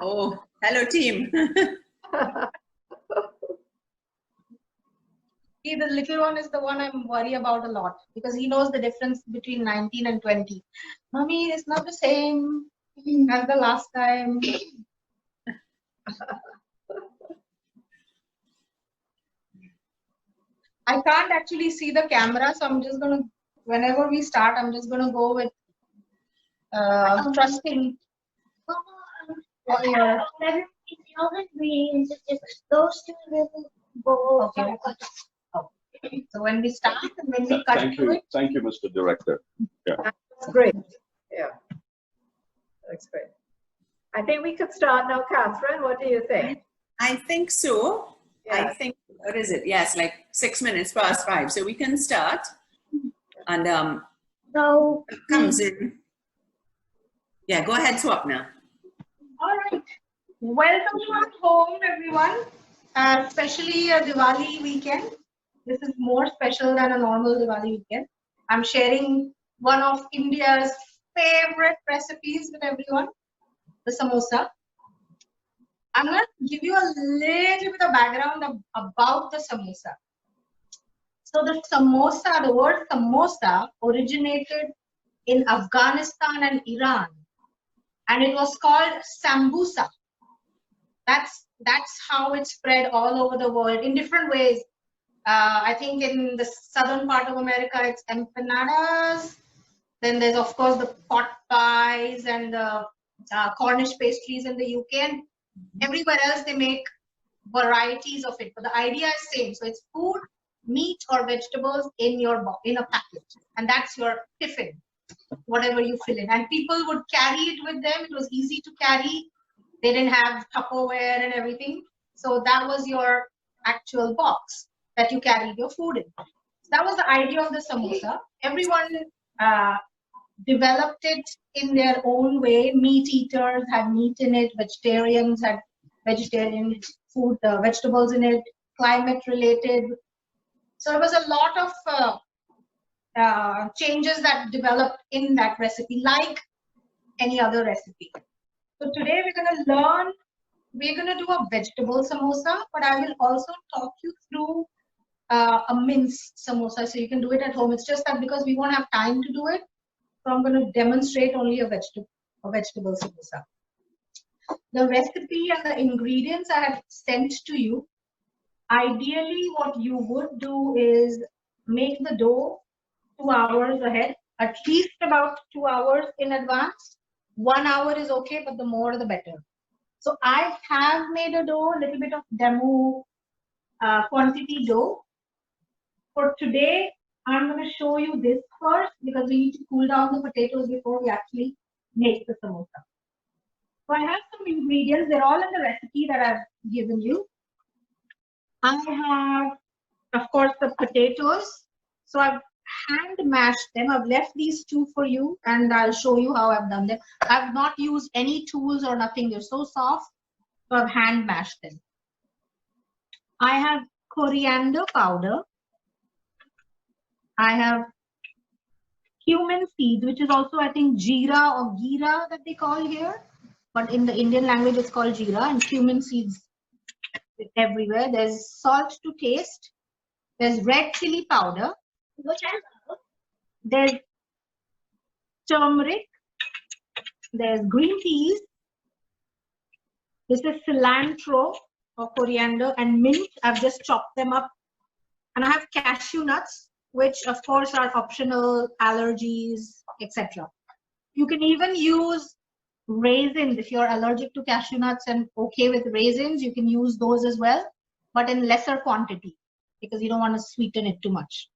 Oh, hello team. See, the little one is the one I'm worried about a lot because he knows the difference between 19 and 20. Mommy, it's not the same as the last time. I can't actually see the camera, so I'm just going to, whenever we start, I'm just going to go with trusting. What your ingredients is just those two little bowls. Okay. So when we start and when we cut Thank you, Mr. Director. Yeah. That's great. Yeah, that's great. I think we could start now, Catherine. What do you think? I think so. Yeah. I think, what is it? Yes, like 6 minutes past 5. So we can start. And So comes in. Yeah, go ahead, Swapna. all right. Welcome to home, everyone. Especially a Diwali weekend. This is more special than a normal Diwali weekend. I'm sharing one of India's favorite recipes with everyone, the samosa. I'm going to give you a little bit of background about the samosa. So the samosa, the word samosa originated in Afghanistan and Iran, and it was called sambusa. That's how it spread all over the world in different ways. I think in the southern part of America, it's empanadas. Then there's, of course, the pot pies and the Cornish pastries in the UK. And everywhere else, they make varieties of it. But the idea is same. So it's food, meat, or vegetables in a package. And that's your tiffin, whatever you fill in. And people would carry it with them. It was easy to carry. They didn't have Tupperware and everything. So that was your actual box that you carried your food in. So that was the idea of the samosa. Everyone developed it in their own way. Meat eaters had meat in it. Vegetarians had vegetarian food, vegetables in it. Climate related. So it was a lot of changes that developed in that recipe, like any other recipe. So today we're going to do a vegetable samosa, but I will also talk you through a mince samosa, so you can do it at home. It's just that because we won't have time to do it, so I'm going to demonstrate only a vegetable samosa. The recipe and the ingredients I have sent to you. Ideally, what you would do is make the dough 2 hours ahead, at least about 2 hours in advance. 1 hour is okay, but the more the better. So I have made a dough, a little bit of demo quantity dough. For today, I'm going to show you this first because we need to cool down the potatoes before we actually make the samosa. So I have some ingredients. They're all in the recipe that I've given you. I have, of course, the potatoes. So I've hand mashed them. I've left these two for you and I'll show you how I've done them. I've not used any tools or nothing. They're so soft. So I've hand mashed them. I have coriander powder. I have cumin seeds, which is also, I think, jeera or gira that they call here. But in the Indian language, it's called jeera, and cumin seeds everywhere. There's salt to taste. There's red chili powder, which I love. There's turmeric. There's green peas. This is cilantro or coriander and mint. I've just chopped them up. And I have cashew nuts, which of course are optional, allergies, etc. You can even use raisins if you're allergic to cashew nuts and okay with raisins. You can use those as well, but in lesser quantity because you don't want to sweeten it too much.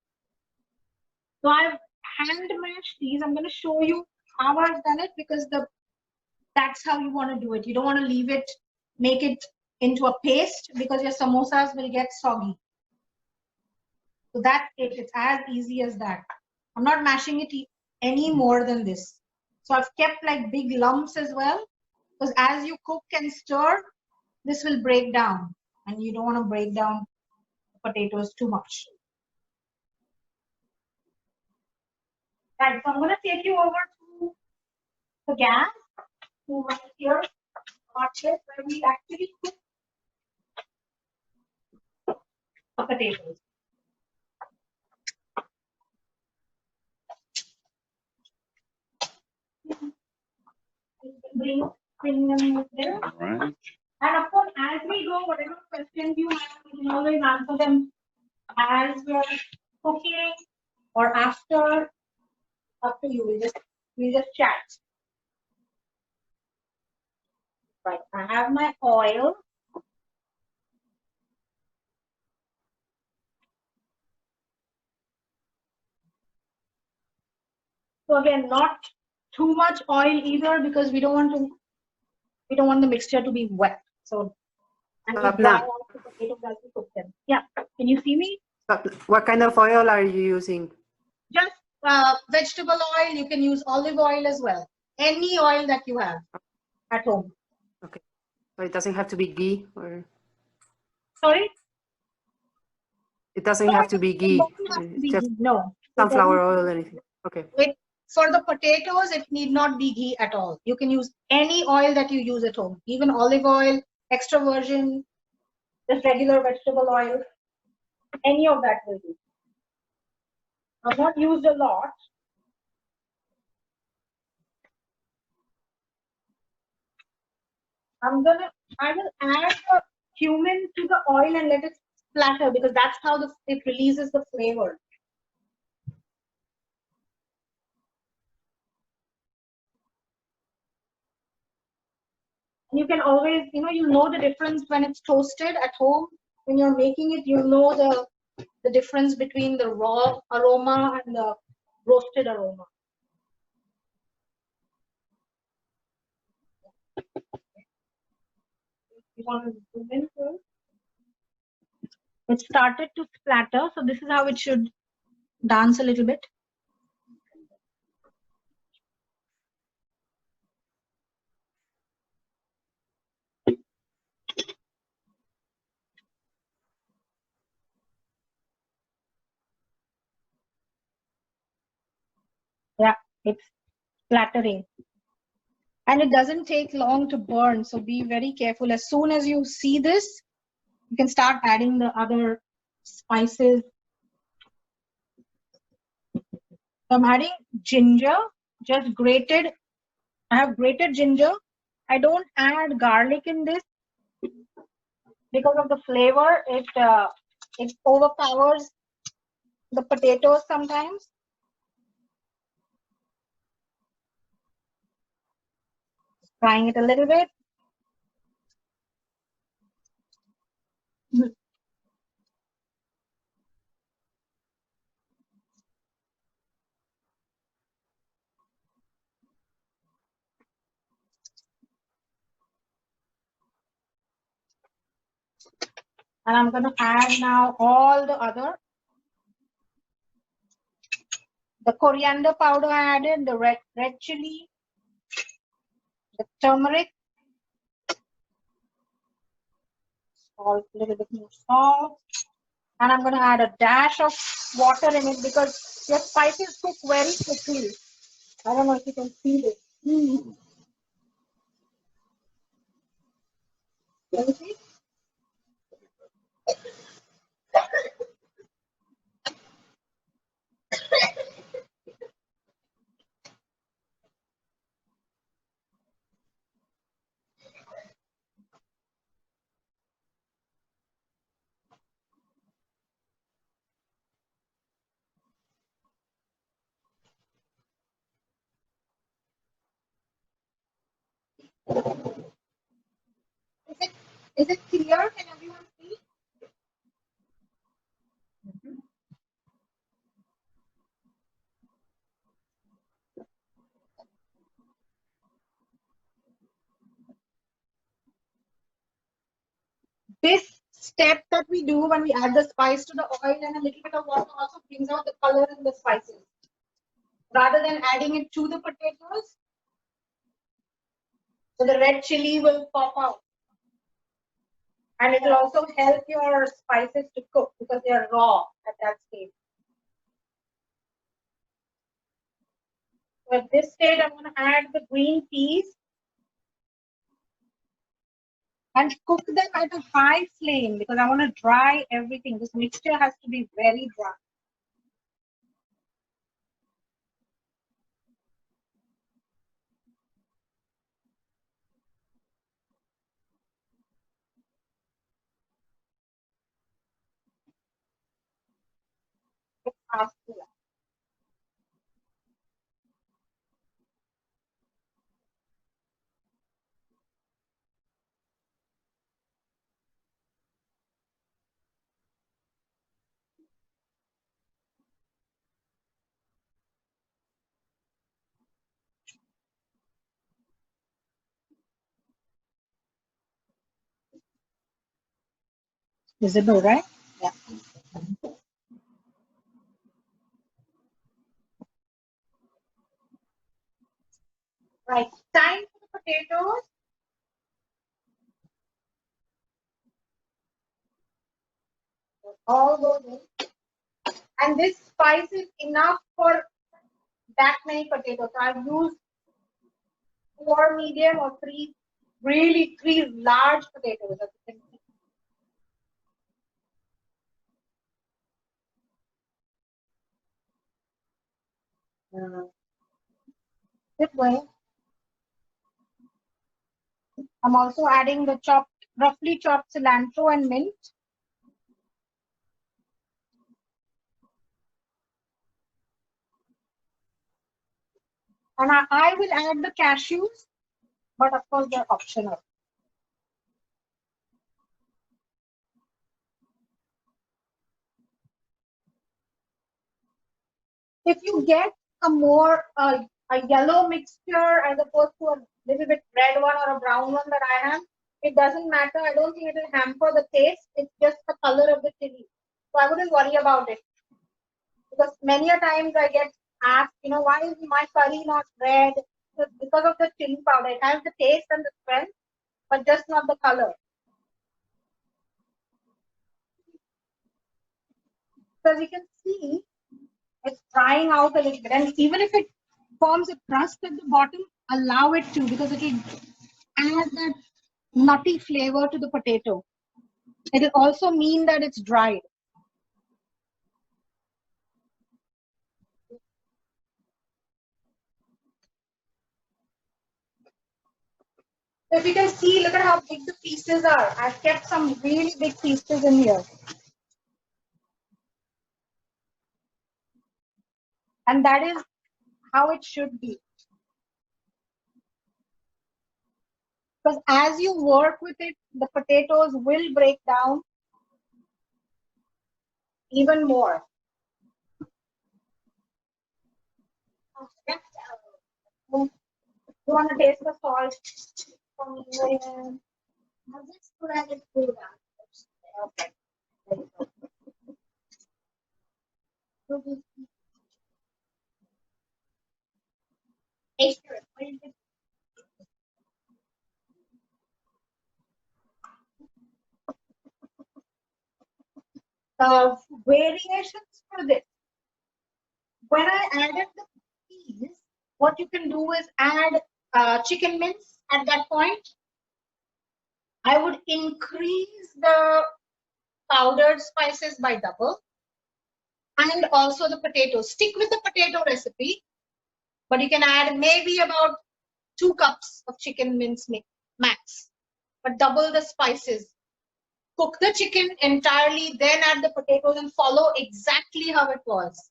So I've hand mashed these. I'm going to show you how I've done it because that's how you want to do it. You don't want to leave it, make it into a paste because your samosas will get soggy. So that's it. It's as easy as that. I'm not mashing it any more than this. So I've kept like big lumps as well because as you cook and stir, this will break down and you don't want to break down the potatoes too much. Right, so I'm going to take you over to the gas over here, hot plate where we actually cook the potatoes. Bring them there. All right. And of course, as we go, whatever questions you have, you can always answer them as we're cooking or after. Up to you. We just chat. Right. I have my oil. So again, not too much oil either because we don't want the mixture to be wet. So and we dry out the potatoes as we cook them. Yeah. Can you see me? What kind of oil are you using? Just vegetable oil. You can use olive oil as well. Any oil that you have at home. Okay. So it doesn't have to be ghee or Sorry? it doesn't have to be ghee. Just No. sunflower oil or anything. Okay. For the potatoes, it need not be ghee at all. You can use any oil that you use at home, even olive oil, extra virgin, just regular vegetable oil. Any of that will do. I've not used a lot. I will add the cumin to the oil and let it splatter because that's how it releases the flavor. You can always, you know the difference when it's toasted at home. When you're making it, you know the difference between the raw aroma and the roasted aroma. You want to zoom in first? It started to splatter, so this is how it should dance a little bit. Yeah, it's splattering. And it doesn't take long to burn, so be very careful. As soon as you see this, you can start adding the other spices. I'm adding ginger, just grated. I have grated ginger. I don't add garlic in this because of the flavor. It overpowers the potatoes sometimes. Frying it a little bit. And I'm going to add now all the coriander powder I added, the red chili, the turmeric, a little bit more salt. And I'm going to add a dash of water in it because your spices cook very quickly. I don't know if you can see this. Can you see? Is it clear? Can everyone see? This step that we do when we add the spice to the oil and a little bit of water also brings out the color in the spices. Rather than adding it to the potatoes, so the red chili will pop out. And it will also help your spices to cook because they are raw at that stage. So at this stage, I'm going to add the green peas and cook them at a high flame because I want to dry everything. This mixture has to be very dry. Visible, right? Yeah. Right. Time for the potatoes. All those in. And this spice is enough for that many potatoes. So I've used 4 medium or 3 large potatoes. As you can see. This way. I'm also adding the roughly chopped cilantro and mint. And I will add the cashews, but of course they're optional. If you get a more a yellow mixture as opposed to a little bit red one or a brown one that I have, it doesn't matter. I don't think it will hamper the taste. It's just the color of the chili. So I wouldn't worry about it. Because many a times I get asked, why is my curry not red? Because of the chili powder. It has the taste and the strength, but just not the color. So as you can see, it's drying out a little bit. And even if it forms a crust at the bottom, allow it to, because it will add that nutty flavor to the potato. It will also mean that it's dried. So if you can see, look at how big the pieces are. I've kept some really big pieces in here. And that is how it should be. Because as you work with it, the potatoes will break down even more. You want to taste the salt? I'll just put it through that. Okay. Variations for this. When I added the peas, what you can do is add chicken mince at that point. I would increase the powdered spices by double. And also the potatoes. Stick with the potato recipe, but you can add maybe about 2 cups of chicken mince max, but double the spices. Cook the chicken entirely, then add the potatoes and follow exactly how it was.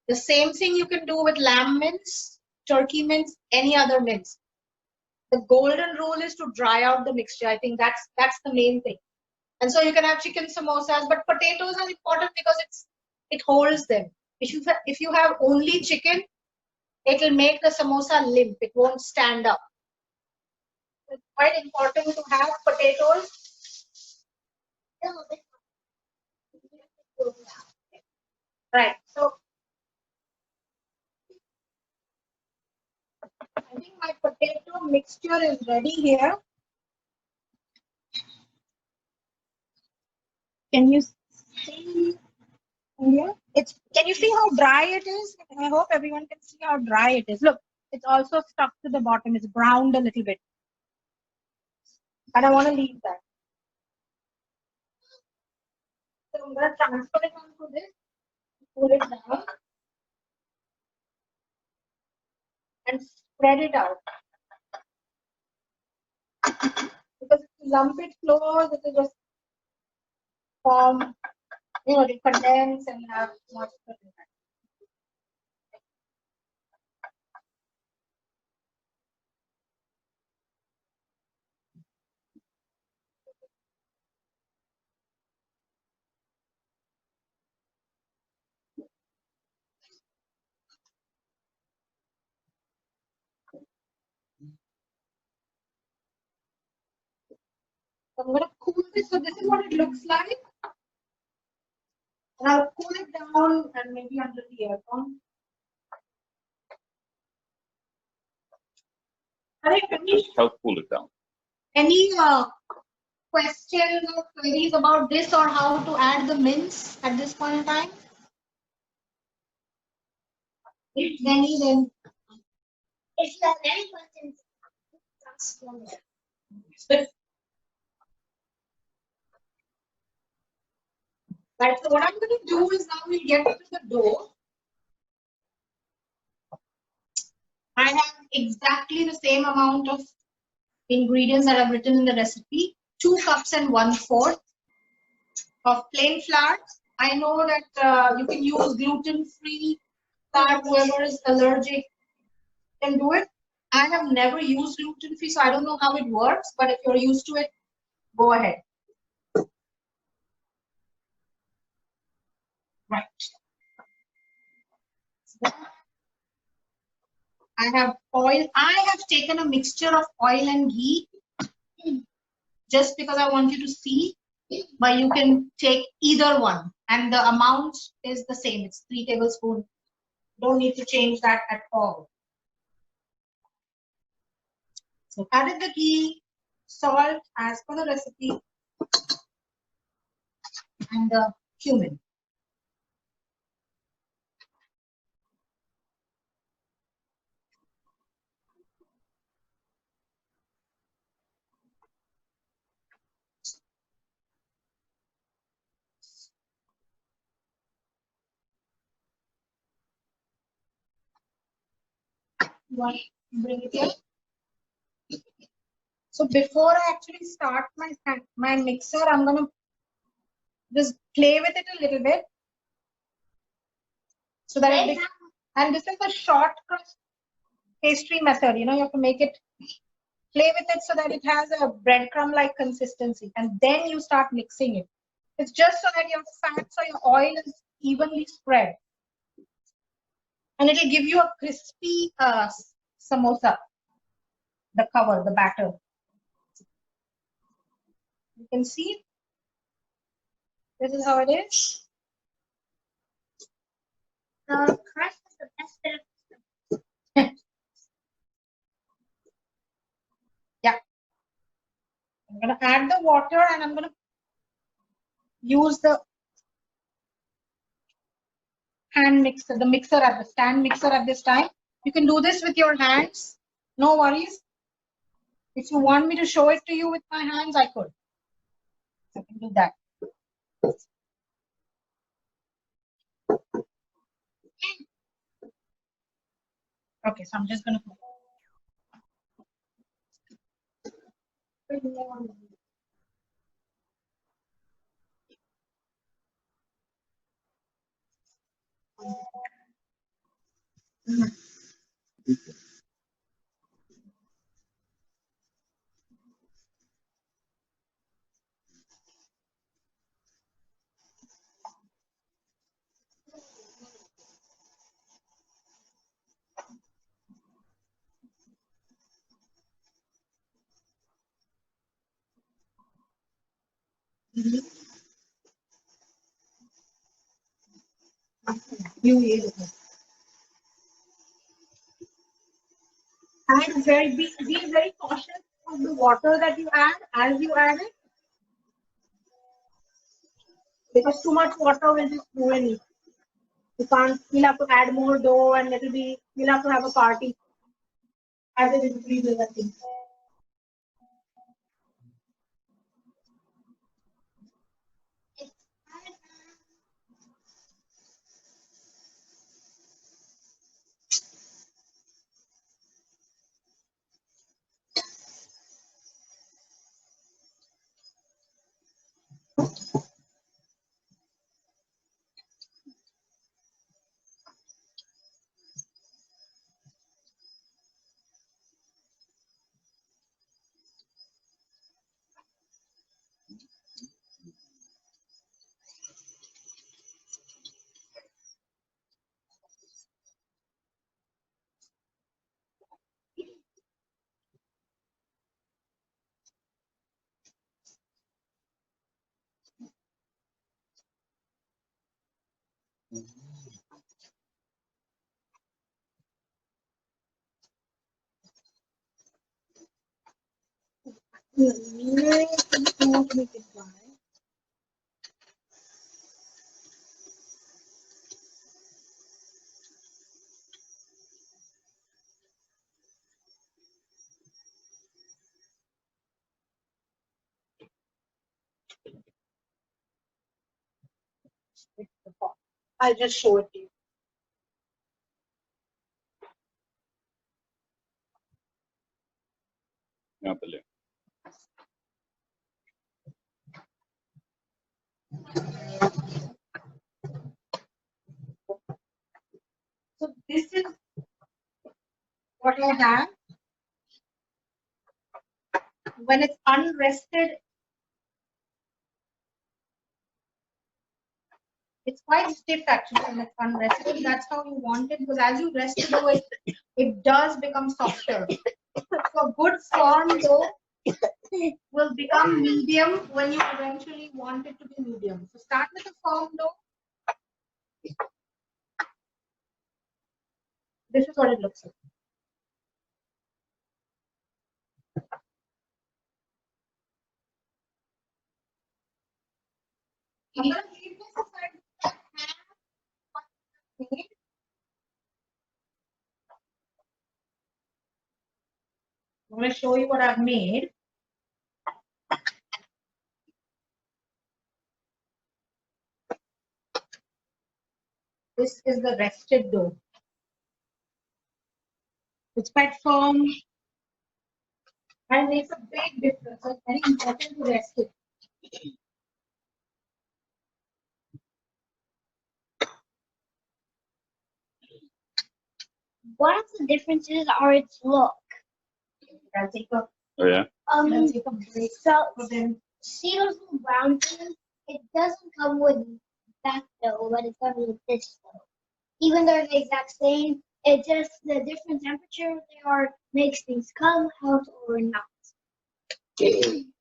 The same thing you can do with lamb mince, turkey mince, any other mince. The golden rule is to dry out the mixture. I think that's the main thing. And so you can have chicken samosas, but potatoes are important because it holds them. If you have only chicken, it will make the samosa limp. It won't stand up. It's quite important to have potatoes. Right. So I think my potato mixture is ready here. Can you see here? Can you see how dry it is? I hope everyone can see how dry it is. Look, it's also stuck to the bottom. It's browned a little bit. And I want to leave that. So I'm going to transfer it onto this, pull it down, and spread it out. Because if you lump it close, it will just form, it will condense and have moisture in that. So I'm going to cool this. So this is what it looks like. And I'll cool it down and maybe under the aircon. Are you finished? Help cool it down. Any questions or queries about this or how to add the mince at this point in time? If any, then. If you have any questions, ask them. Right, so what I'm going to do is now we'll get into the dough. I have exactly the same amount of ingredients that I've written in the recipe. 2 cups and 1/4 of plain flour. I know that you can use gluten-free flour. Whoever is allergic can do it. I have never used gluten-free, so I don't know how it works. But if you're used to it, go ahead. Right. I have oil. I have taken a mixture of oil and ghee just because I want you to see, but you can take either one and the amount is the same. It's 3 tablespoons. Don't need to change that at all. So added the ghee, salt as per the recipe, and the cumin. Bring it here. So before I actually start my mixer, I'm gonna just play with it a little bit so that and this is the short crust pastry method. You know, you have to make it, play with it so that it has a breadcrumb-like consistency, and then you start mixing it. It's just so that your fats or your oil is evenly spread, and it'll give you a crispy samosa. The cover, the batter. You can see this is how it is. The crust is the best bit. Yeah. I'm going to add the water and I'm going to use the hand mixer, the mixer at the stand mixer at this time. You can do this with your hands. No worries. If you want me to show it to you with my hands, I could. I can do that. Okay, so I'm just going to put and be very cautious of the water that you add as you add it, because too much water will just ruin it. You'll have to add more dough and you'll have to have a party. as it increases, I think. I'll just show it to you. Yeah, Billy. So this is what I have. When it's unrested, it's quite stiff actually when it's unrested. That's how you want it, because as you rest it away, it does become softer. So good firm dough will become medium when you eventually want it to be medium. So start with a firm dough. This is what it looks like. I'm going to leave this aside. I'm going to show you what I've made. This is the rested dough. It's quite firm and makes a big difference. So it's very important to rest it. One of the differences are its look. I'll take a, Oh, yeah. I'll take a break. So for them. see those little brown things? It doesn't come with that dough, but it comes with this dough. Even though they're the exact same, it just the different temperature they are makes things come out or not. Catherine,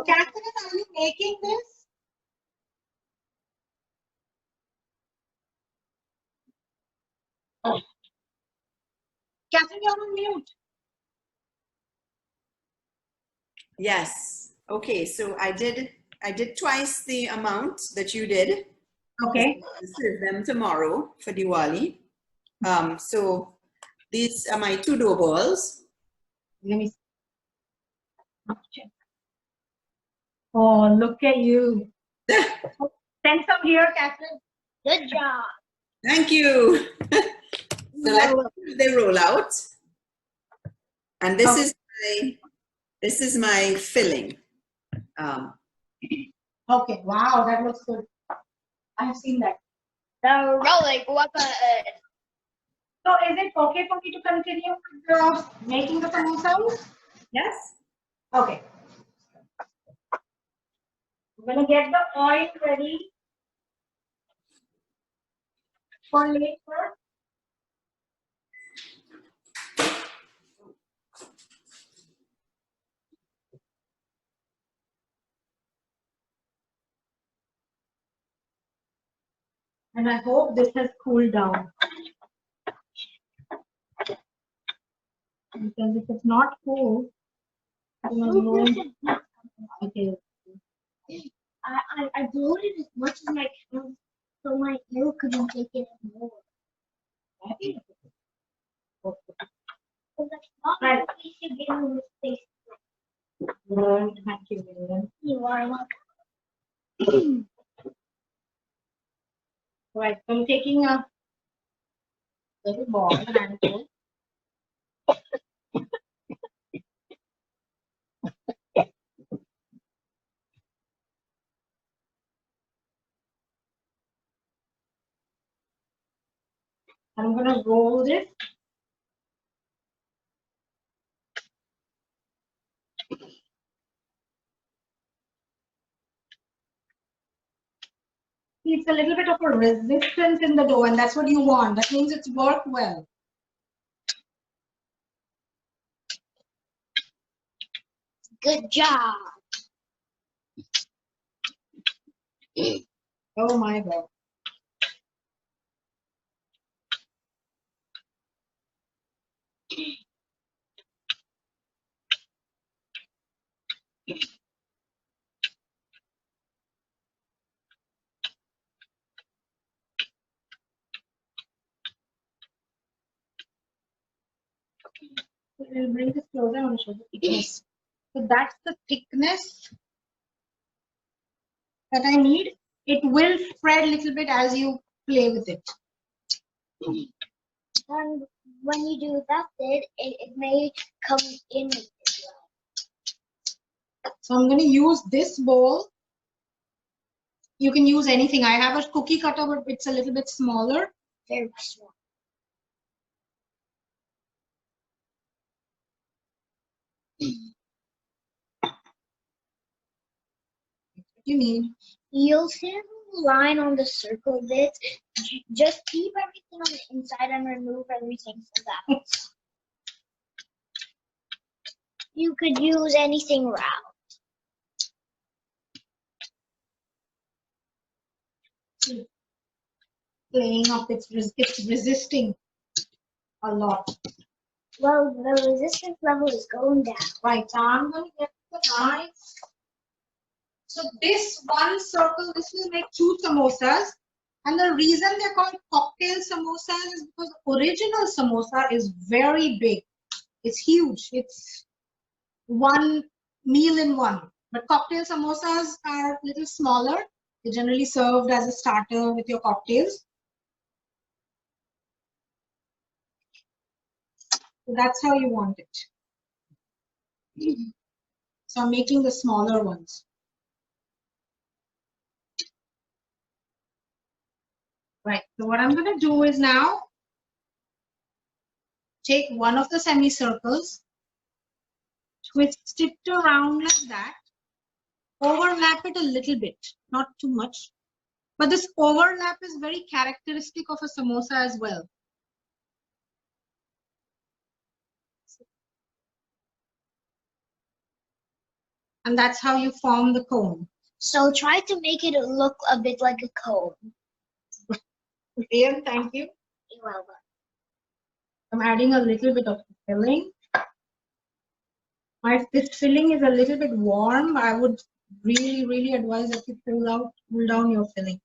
are you making this? Oh. Catherine, you're on mute. Yes. Okay, so I did twice the amount that you did. Okay. I'll serve them tomorrow for Diwali. So these are my 2 dough balls. Let me see. Oh, look at you. Send some here, Catherine. Good job. Thank you. So let's see if they roll out. And this is my filling. Okay, wow, that looks good. I have seen that. The rolling weapon. So is it okay for me to continue with the making the samosas? Yes. Okay. I'm gonna get the oil ready for later. And I hope this has cooled down. Because if it's not cool, okay. I bloated as much as my can, so my ear couldn't take it anymore. Right. We should give him space. Thank you, William. You are welcome. Right, so I'm taking a little ball, an handful. I'm gonna roll this. It's a little bit of a resistance in the dough, and that's what you want. That means it's worked well. Good job. Oh my God. We'll bring this closer. I want to show the thickness. So that's the thickness that I need. It will spread a little bit as you play with it. And when you do that, it may come in with it as well. So I'm going to use this bowl. You can use anything. I have a cookie cutter, but it's a little bit smaller. Very small. You need. You'll see a line on the circle bit. Just keep everything on the inside and remove everything from that. You could use anything round. Playing up, it's resisting a lot. Well, the resistance level is going down. Right, so I'm going to get the knife. So this one circle, this will make 2 samosas. And the reason they're called cocktail samosas is because the original samosa is very big. It's huge. It's one meal in one. But cocktail samosas are a little smaller. They're generally served as a starter with your cocktails. So that's how you want it. So I'm making the smaller ones. Right, so what I'm going to do is now take one of the semicircles, twist it around like that, overlap it a little bit, not too much. But this overlap is very characteristic of a samosa as well. And that's how you form the cone. So try to make it look a bit like a cone. Ian, thank you. You're welcome. I'm adding a little bit of filling. If this filling is a little bit warm, I would really advise that you cool down your filling.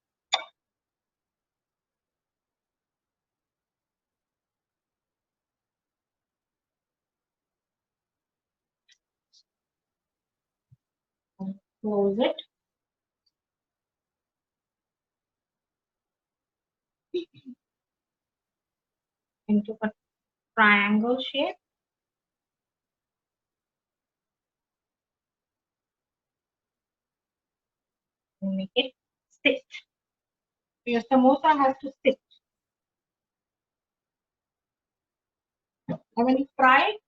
Close it. Into a triangle shape. And make it sit. Your samosa has to sit. And when you fry it,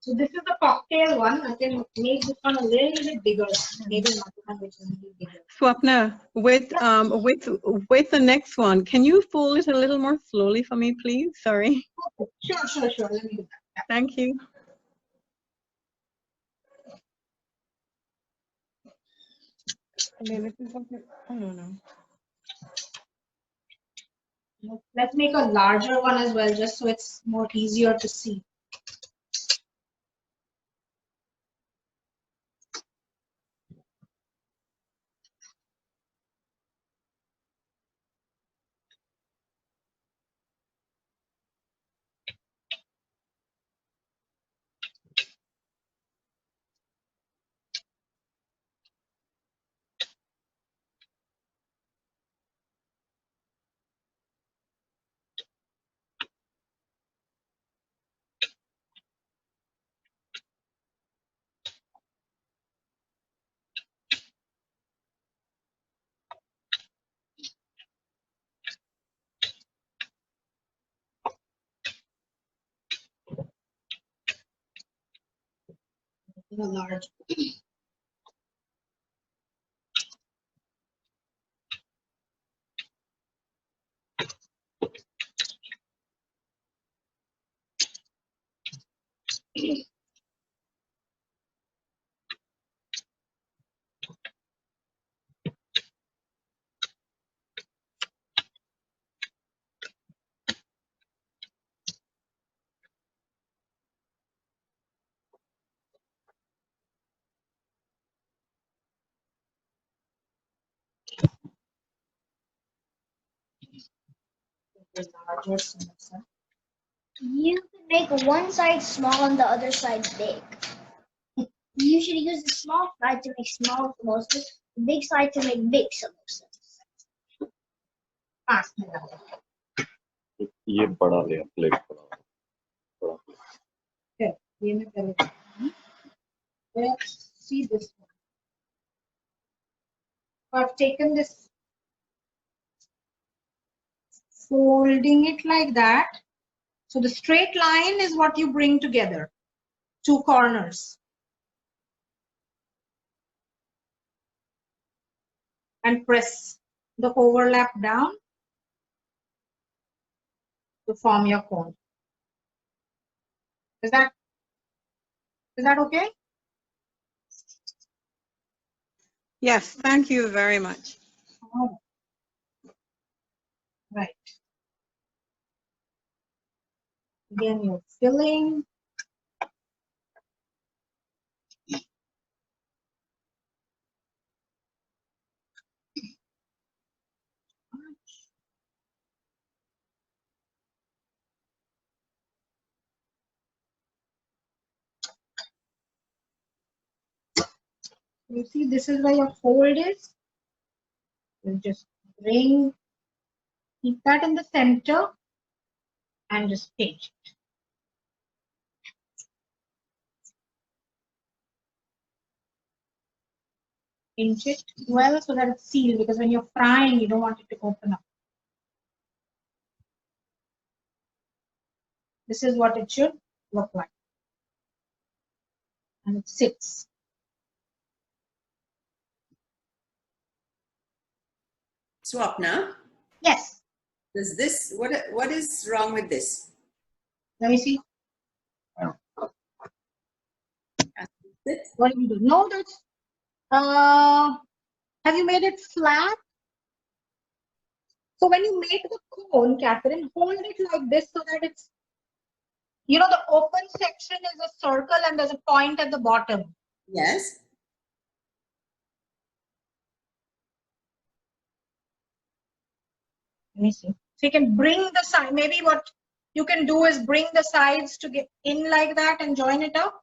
so this is the cocktail one. I can make this one a little bit bigger. Maybe not one which is a little bigger. Swapna, with the next one, can you fold it a little more slowly for me, please? Sorry. Sure. Let me do that. Thank you. I don't know. Let's make a larger one as well, just so it's more easier to see. the large. The larger samosa. You can make one side small and the other side big. You should use the small side to make small samosas, the big side to make big samosas. Pass me that. ये बड़ा ले plate बड़ा Okay, ये मैं कर लेती हूँ. Let's see this one. I've taken this, folding it like that. So the straight line is what you bring together, two corners. And press the overlap down to form your cone. Is that okay? Yes, thank you very much. Oh. Right. Again, you're filling. You see, this is where your fold is. You just keep that in the center and just pinch it. Pinch it well so that it's sealed, because when you're frying, you don't want it to open up. This is what it should look like. And it sits. Swapna, Yes. does this, what is wrong with this? Let me see. Sit. What do you do? No, that's, have you made it flat? So when you make the cone, Catherine, hold it like this so that it's, you know, the open section is a circle and there's a point at the bottom. Yes. Let me see. So you can bring the side, maybe what you can do is bring the sides to get in like that and join it up.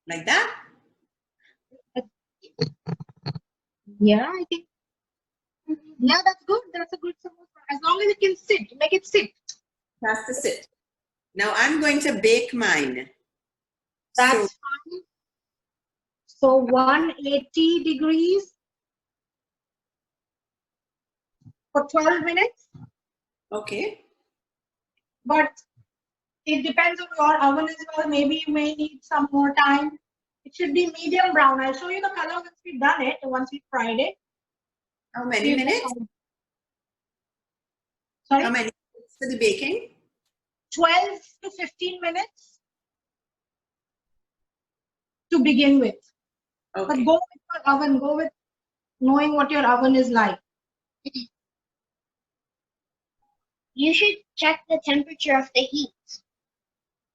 Like that? Yeah, I think. Yeah, that's good. That's a good samosa. As long as it can sit, make it sit. Has to sit. Now I'm going to bake mine. That's So, fine. So 180 degrees for 12 minutes. okay. But it depends on your oven as well. Maybe you may need some more time. It should be medium brown. I'll show you the color once we've done it, once we fried it. How many minutes? Sorry? How many minutes for the baking? 12 to 15 minutes to begin with. But Okay. go with your oven. Go with knowing what your oven is like. You should check the temperature of the heat.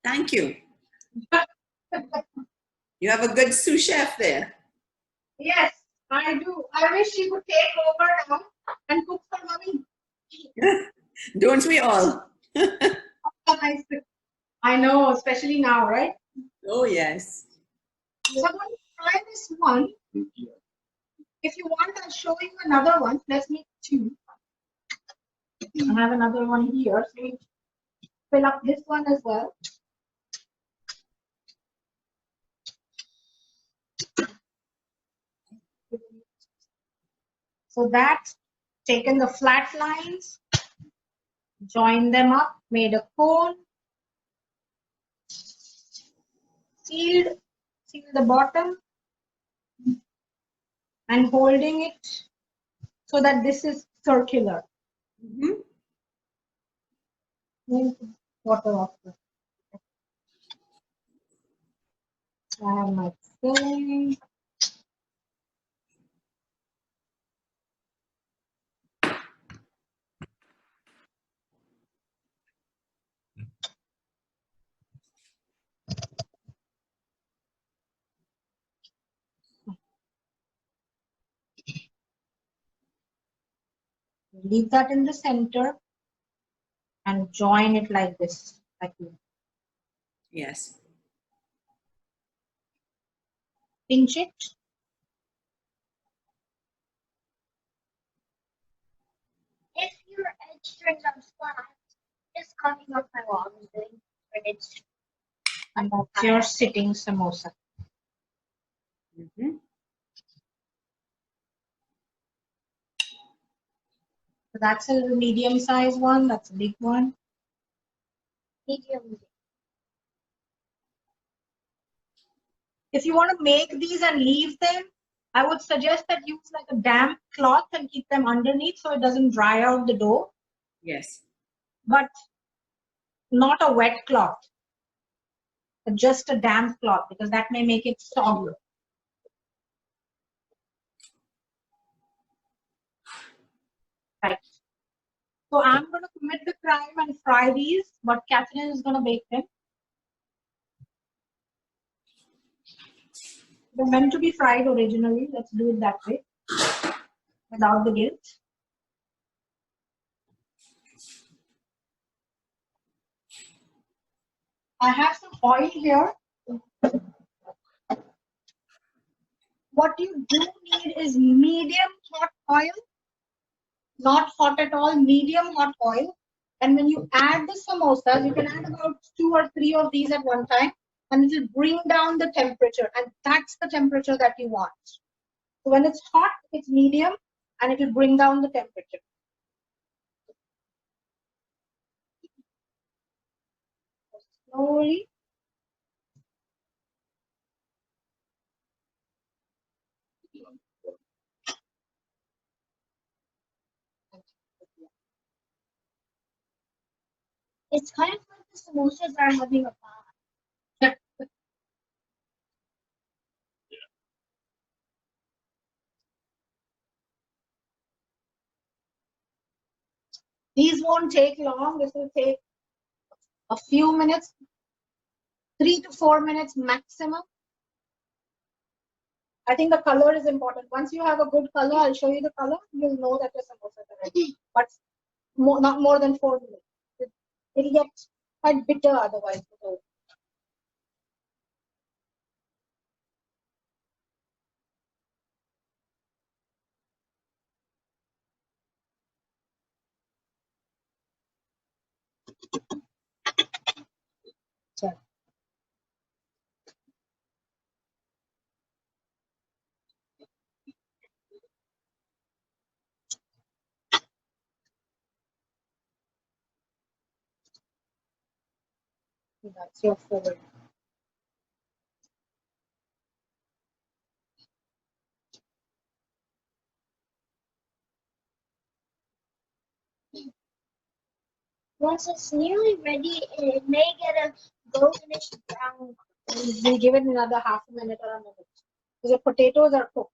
Thank you. You have a good sous chef there. Yes, I do. I wish she would take over now and cook for mommy. Don't we all? I know, especially now, right? Oh, yes. So I'm going to try this one. If you want, I'll show you another one. Let's make two. I have another one here. So we fill up this one as well. So that's taken the flat lines joined them up, made a cone, sealed the bottom, and holding it so that this is circular. Mhm. Water off. I have my filling. Leave that in the center and join it like this. Like this. Yes. Pinch it. If your edge strings are flat, just coming off my wall and doing when it's And that's your sitting samosa. Mhm. So that's a medium size one. That's a big one. medium. If you want to make these and leave them, I would suggest that use like a damp cloth and keep them underneath so it doesn't dry out the dough, Yes. but not a wet cloth, but just a damp cloth because that may make it soggy. Right. So I'm going to commit the crime and fry these, but Catherine is going to bake them. They're meant to be fried originally. Let's do it that way, without the guilt. I have some oil here. What you do need is medium hot oil, not hot at all, medium hot oil. And when you add the samosas, you can add about 2 or 3 of these at one time, and it will bring down the temperature, and that's the temperature that you want. So when it's hot, it's medium, and it will bring down the temperature. Slowly. It's kind of like the samosas are having a bath. These won't take long. This will take a few minutes, 3 to 4 minutes maximum. I think the color is important. Once you have a good color, I'll show you the color. You'll know that your samosas are ready. But not more than 4 minutes. It'll get quite bitter otherwise. Sure. That's your forward. Once it's nearly ready, it may get a goldenish brown. We'll give it another half a minute or a minute. Because the potatoes are cooked.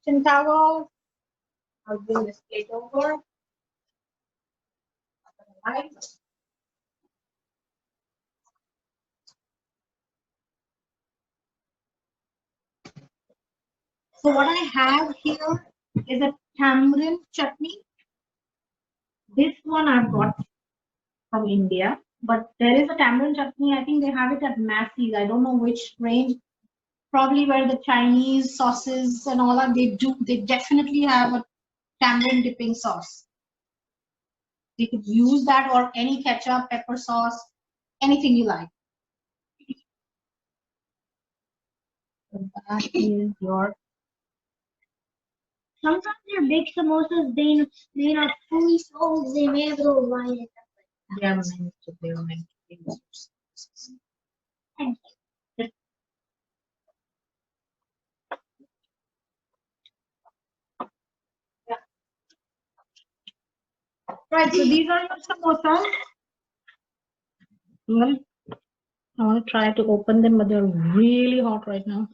Kitchen towel. I'll bring this plate over. Right. So what I have here is a tamarind chutney. This one I've got from India, but there is a tamarind chutney. I think they have it at Massey's. I don't know which range. probably where the Chinese sauces and all are, they definitely have a tamarind dipping sauce. You could use that or any ketchup, pepper sauce, anything you like. So that is your. Sometimes your big samosas, they not fully sold. They may have a little line. They are meant to be used. Thank Right, so these are your samosas. I want to try to open them, but they're really hot right now.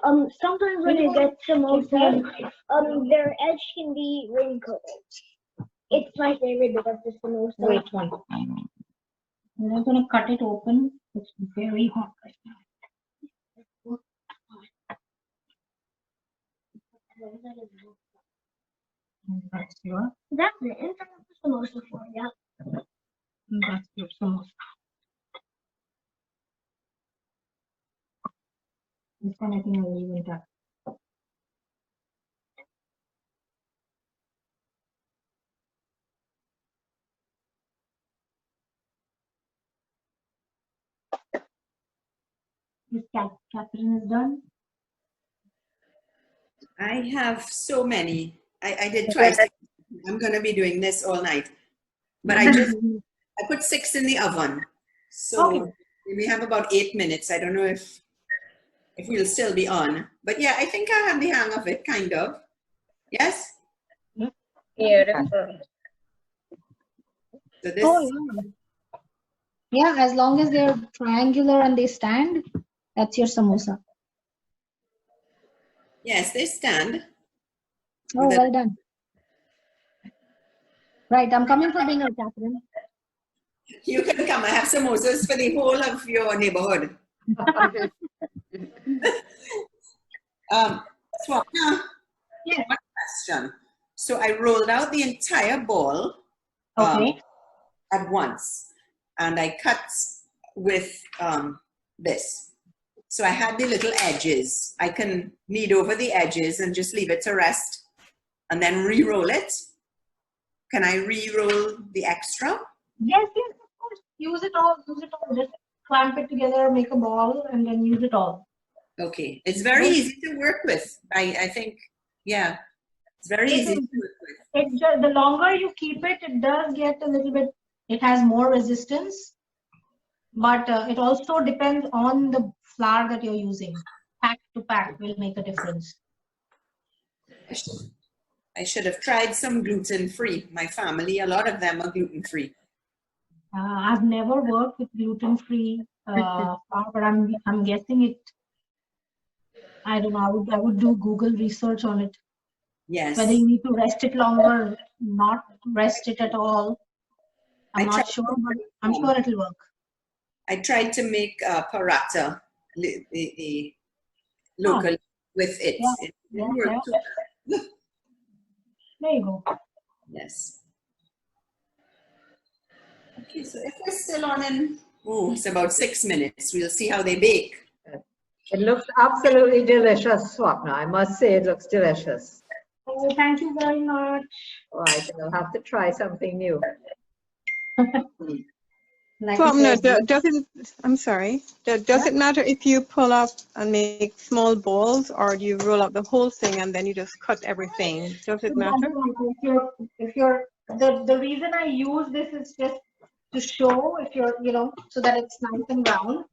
Sometimes when you get samosas, their edge can be wrinkled. It's my favorite bit of the samosa. Wait one. I'm going to cut it open. It's very hot right now. That's your, That's the inside of the samosa for you. that's your samosa. This one I think I will leave it up. This Catherine is done. I have so many. I did twice. I'm going to be doing this all night. But I put 6 in the oven. So Okay. we have about 8 minutes. I don't know if we'll still be on. But yeah, I think I have the hang of it, kind of. Yes? Beautiful. So this, Oh, yeah. Yeah, as long as they're triangular and they stand, that's your samosa. yes, they stand. Oh, well done. Right, I'm coming for dinner, Catherine. You can come. I have samosas for the whole of your neighborhood. Swapna, Yes. one question. So I rolled out the entire ball Okay. at once, and I cut with this. So I had the little edges. I can knead over the edges and just leave it to rest, and then re-roll it. Can I re-roll the extra? Yes, yes, of course. Use it all. Use it all. Just clamp it together, make a ball, and then use it all. Okay, it's very easy to work with. I think, yeah, it's very easy to work with. It just, the longer you keep it, it does get a little bit. It has more resistance, but it also depends on the flour that you're using. Pack to pack will make a difference. I should have tried some gluten-free. My family, a lot of them are gluten-free. I've never worked with gluten-free flour, but I'm guessing it. I don't know. I would do Google research on it. Yes. Whether you need to rest it longer, not rest it at all. I'm not sure, but I'm sure it'll work. I tried to make paratha, the local, with it. Yeah. It didn't work too well. There you go. Yes. Okay, so if we're still on in, oh, it's about 6 minutes. We'll see how they bake. It looks absolutely delicious, Swapna. I must say it looks delicious. Oh, thank you very much. All right, I'll have to try something new. Like Swapna, I said, I'm sorry. Does it matter if you pull up and make small balls, or do you roll up the whole thing and then you just cut everything? Does it matter? if you're the reason I use this is just to show if you're, so that it's nice and round.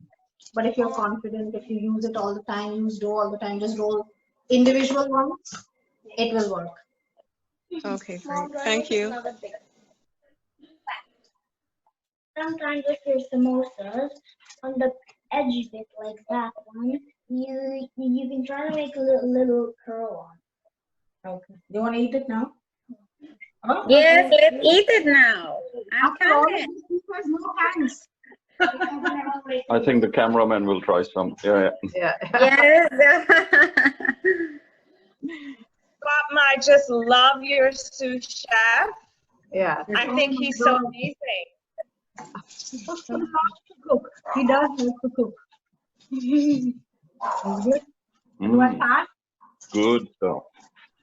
But if you're confident, if you use it all the time, use dough all the time, just roll individual ones, it will work. Okay, great. Thank you. Sometimes if your samosas on the edge bit like that one, you can try to make a little curl on. Okay. Do you want to eat it now? Oh, Yes, let's eat it now. I'm after all, coming. there's no hands. I think the cameraman will try some. Yeah, yeah. Yeah. Yes. Swapna, I just love your sous chef. Yeah. I think he's so amazing. He loves to cook. He does love to cook. Mm, good stuff.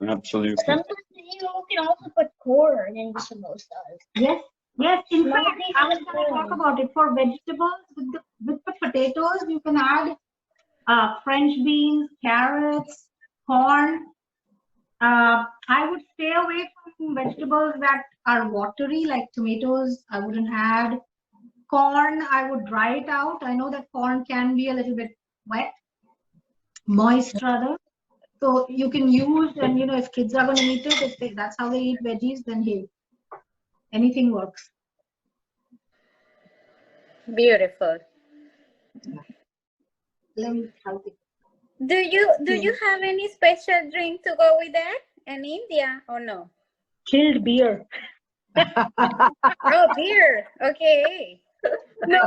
Absolutely. Sometimes you can also put corn in the samosas. Yes, yes. In Small fact, I was pieces of going to talk corn. about it for vegetables. With the potatoes, you can add French beans, carrots, corn. I would stay away from vegetables that are watery, like tomatoes. I wouldn't add corn. I would dry it out. I know that corn can be a little bit wet, moist rather. So you can use, and if kids are going to eat it, if that's how they eat veggies, then hey, anything works. Beautiful. Let me help you. Do you have any special drink to go with that in India or no? Chilled beer. Oh, beer. Okay. No,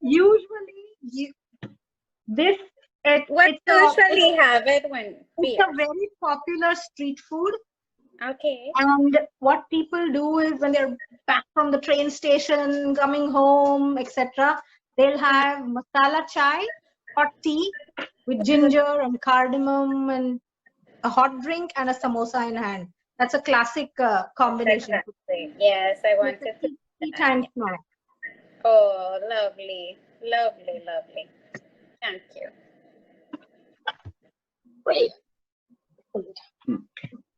usually this What usually have it when it's beer? a very popular street food. Okay. And what people do is when they're back from the train station, coming home, etc., they'll have masala chai or tea with ginger and cardamom and a hot drink and a samosa in hand. That's a classic combination. Exactly. Yes, I wanted to. Tea time snack. Oh, lovely, lovely, lovely. Thank you.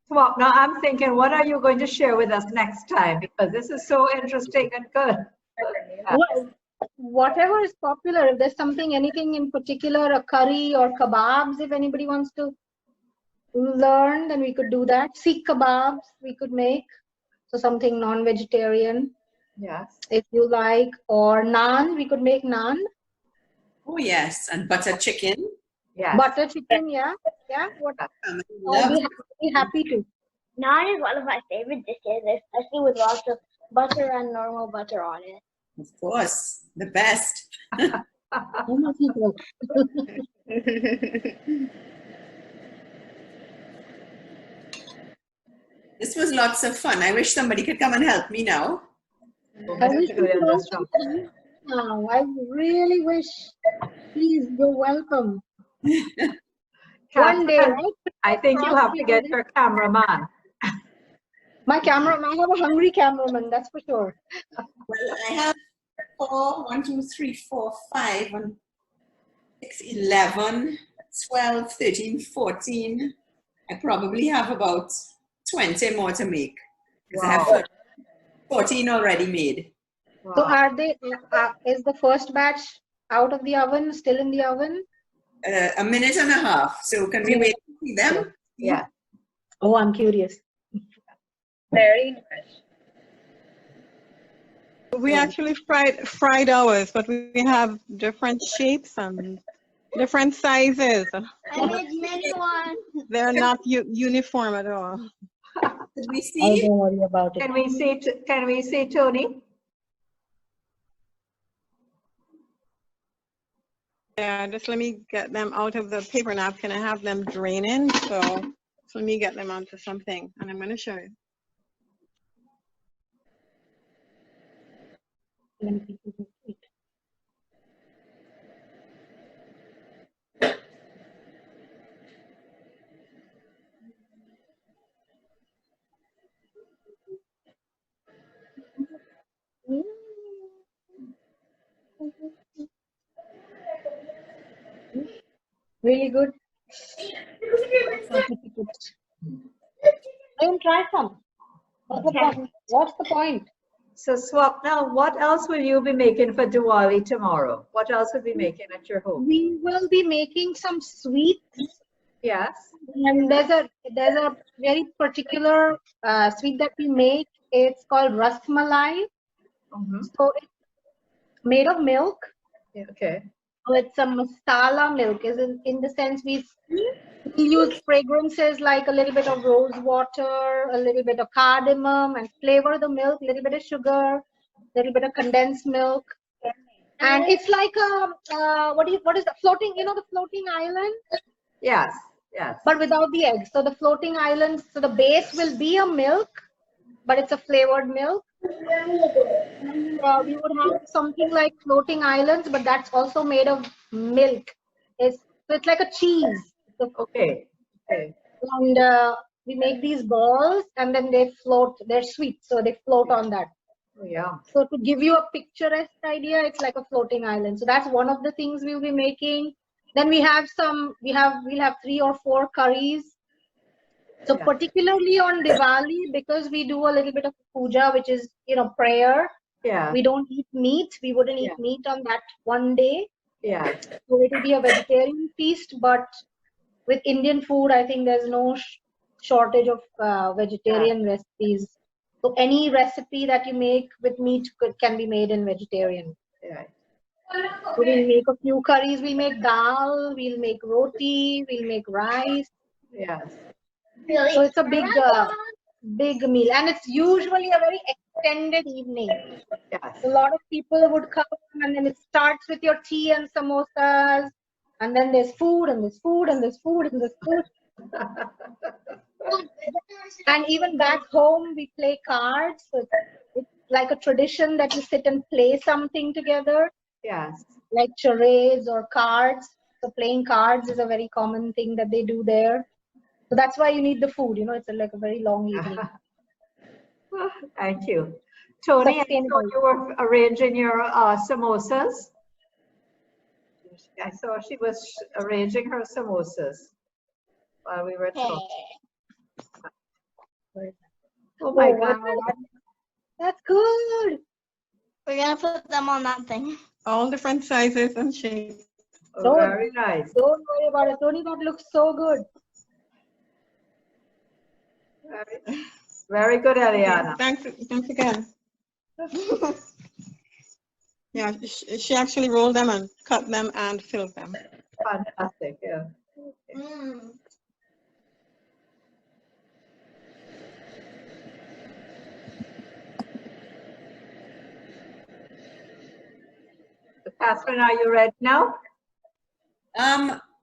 Well, now I'm thinking, what are you going to share with us next time? Because this is so interesting and good. Well, whatever is popular, if there's anything in particular, a curry or kebabs, if anybody wants to learn, then we could do that. Sikh kebabs we could make. So something non-vegetarian, Yes. if you like, or naan, we could make naan. Oh yes, and butter chicken. Yes. Butter chicken, yeah. What? Love I'll be happy to. Naan is one of my favorite dishes, especially with lots of butter and normal butter on it. Of course, the best. This was lots of fun. I wish somebody could come and help me now. I wish you could also come now. I really wish. Please, you're welcome. One day, Catherine, right? I think you have to get your cameraman. My cameraman, I have a hungry cameraman, that's for sure. Well, I have 1, 2, 3, 4, 5, 6, 11, 12, 13, 14. I probably have about 20 more to make because I have 14 already made. So are they, is the first batch out of the oven, still in the oven? A minute and a half. So can we wait to see them? Yeah. Oh, I'm curious. Very nice. We actually fried ours, but we have different shapes and different sizes. I made many ones. They're not uniform at all. Did we Oh, see? don't worry about it. Can we see Tony? Yeah, just let me get them out of the paper napkin. I have them draining, so let me get them onto something, and I'm going to show you. Really good. Don't try some. What's the point? So Swapna, what else will you be making for Diwali tomorrow? What else will you be making at your home? We will be making some sweets. Yes. And there's a very particular sweet that we make. It's called ras malai. So it's made of milk. Okay. So it's a masala milk. Is in the sense we use fragrances like a little bit of rose water, a little bit of cardamom, and flavor the milk. A little bit of sugar, a little bit of condensed milk, and it's like a what is the floating? You know the floating island? Yes. Yes. But without the eggs. So the floating island, so the base will be a milk, but it's a flavored milk. We would have something like floating islands, but that's also made of milk. It's So it's like a cheese. Okay. Okay. And we make these balls and then they float. They're sweet, so they float on that. Oh, yeah. So to give you a picturesque idea, it's like a floating island. So that's one of the things we'll be making. Then we'll have 3 or 4 curries. So Yeah. particularly on Diwali, because we do a little bit of puja, which is, prayer. Yeah. We don't eat meat. We wouldn't eat meat on that one day. Yeah. So it will be a vegetarian feast, but with Indian food, I think there's no shortage of vegetarian recipes. So any recipe that you make with meat can be made in vegetarian. Yeah. So we'll make a few curries. We'll make dal. We'll make roti. We'll make rice. Yes. So it's a big meal, and it's usually a very extended evening. Yes. A lot of people would come, and then it starts with your tea and samosas, and then there's food, and there's food, and there's food, and there's food. And even back home, we play cards. So it's like a tradition that you sit and play something together, Yes. like charades or cards. So playing cards is a very common thing that they do there. So that's why you need the food. It's like a very long evening. Thank you. Tony, I saw you were arranging your samosas. I saw she was arranging her samosas while we were talking. Oh my God. That's good. We're gonna put them on that thing. All different sizes and shapes. Oh, very nice. Don't worry about it. Tony, that looks so good. Very good, Eliana. Thanks again. Yeah, she actually rolled them and cut them and filled them. Fantastic. Yeah. Mm. So, Catherine, are you ready now?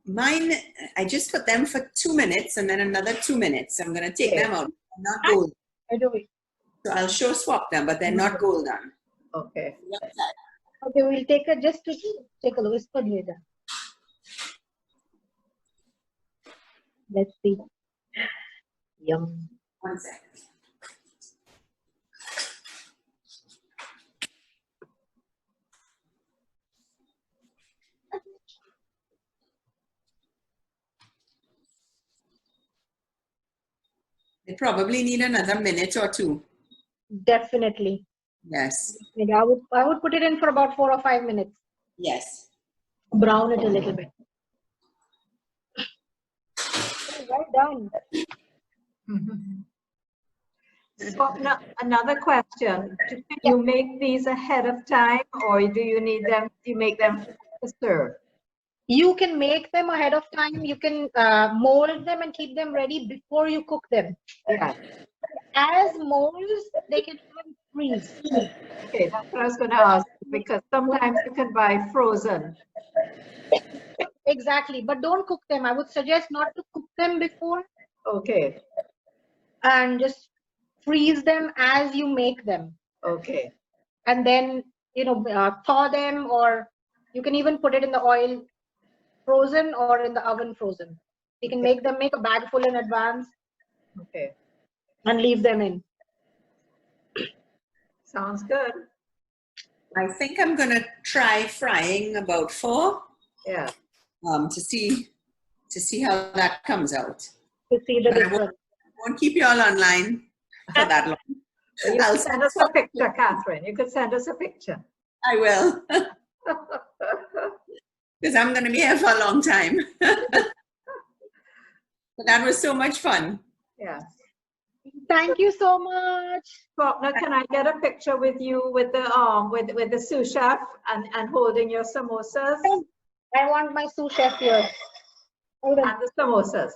Mine, I just put them for 2 minutes and then another 2 minutes. I'm going to take them out. They're not golden. I do it. So I'll show Swapna, but they're not golden. Okay. Okay, we'll take a just to take a look. It's good later. Let's see. Yum. 1 second. They probably need another minute or 2. Definitely. Yes. Maybe I would put it in for about 4 or 5 minutes. Yes. Brown it a little bit. Well done. Swapna, another question. Can you make these ahead of time, or do you need them? Do you make them to serve? You can make them ahead of time. You can mold them and keep them ready before you cook them. Yeah. As molds, they can even freeze. Okay, that's what I was going to ask, because sometimes you can buy frozen. Exactly, but don't cook them. I would suggest not to cook them before. Okay. And just freeze them as you make them. Okay. And then, thaw them, or you can even put it in the oil frozen or in the oven frozen. You can make a bag full in advance. Okay. And leave them in. Sounds good. I think I'm going to try frying about 4. Yeah. To see how that comes out. To see the But I difference. won't keep you all online for that long. You can send us a picture, Catherine. You could send us a picture. I will. Because I'm going to be here for a long time. But that was so much fun. Yeah. Thank you so much. Swapna, can I get a picture with you with the sous chef and holding your samosas? I want my sous chef here. Hold on. And the samosas.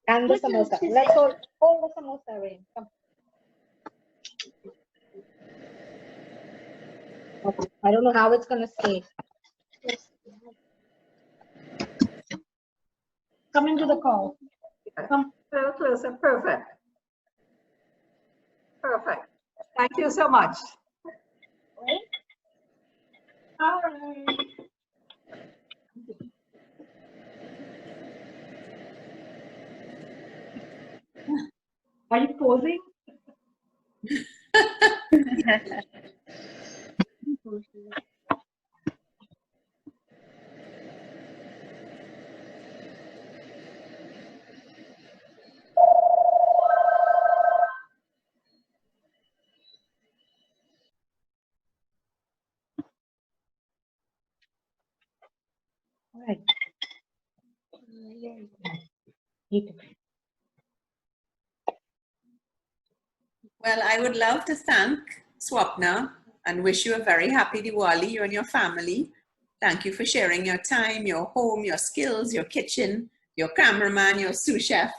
And the samosa. Let's hold the samosa, Rain. Come. Okay. I don't know how it's gonna stay. Come into the call. Come. A little closer. Perfect. Perfect. Thank you so much. All right. Are you posing? All right. Well, I would love to thank Swapna and wish you a very happy Diwali, you and your family. Thank you for sharing your time, your home, your skills, your kitchen, your cameraman, your sous chef,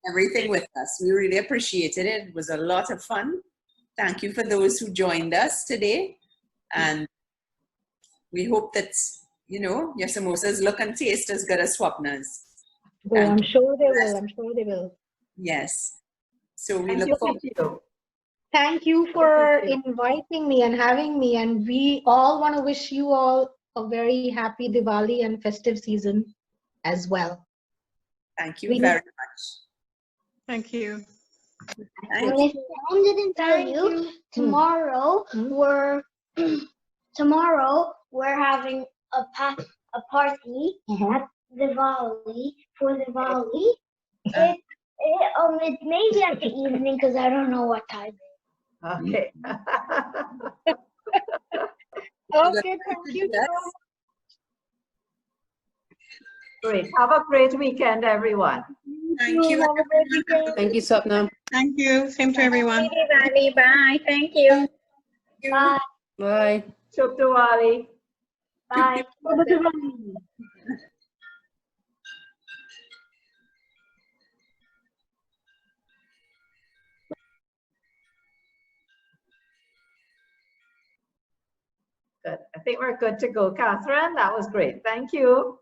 everything with us. We really appreciated it. It was a lot of fun. Thank you for those who joined us today. And we hope that, you know, your samosas look and taste as good as Swapna's. Oh, I'm sure they will. I'm sure they will. Yes. So we Thank look you. forward. Thank you. Thank you for inviting me and having me. And we all want to wish you all a very happy Diwali and festive season as well. Thank you very much. Thank you. Thank And if Tom didn't tell you, tomorrow we're having a party at Diwali for Diwali. It may be at the evening because I don't know what time. Okay. Okay, thank you. Tom. Great. Have a great weekend, everyone. Thank you. Have a great weekend. Thank you, Swapna. Thank you. Same to everyone. Happy Diwali. Bye. Thank you. Bye. Bye. Shubh Diwali. Bye. Good. I think we're good to go, Catherine. That was great. Thank you.